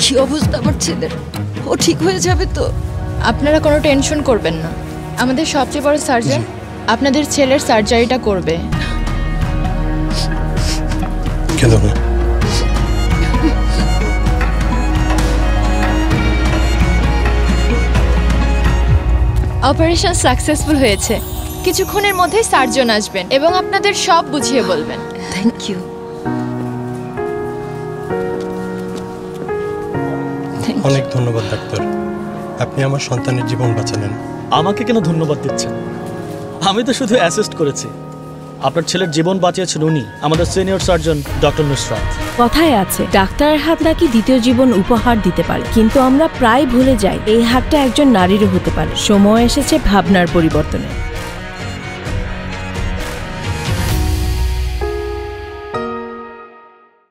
কি অবস্থা আমার ছেলের? ও ঠিক হয়ে যাবে তো? আপনারা কোনো টেনশন করবেন না, আমাদের সবচেয়ে বড় সার্জন আপনাদের ছেলের সার্জারিটা করবে। কেঁদো না। অপারেশন সাকসেসফুল হয়েছে। কিছুক্ষণের মধ্যেই সার্জন আসবেন এবং আপনাদের সব বুঝিয়ে বলবেন। Thank you. অনেক ধন্যবাদ ডাক্তার, আপনি আমার সন্তানের জীবন বাঁচালেন। আমাকে কেন ধন্যবাদ দিচ্ছেন? আমি তো শুধু অ্যাসিস্ট করেছি। আপনার ছেলের জীবন বাঁচিয়েছেন উনি, আমাদের সিনিয়র সার্জন ডক্টর নুসরাত। কথায় আছে ডাক্তারের হাত নাকি দ্বিতীয় জীবন উপহার দিতে পারে, কিন্তু আমরা প্রায় ভুলে যাই এই হাতটা একজন নারীরও হতে পারে। সময় এসেছে ভাবনার পরিবর্তনের।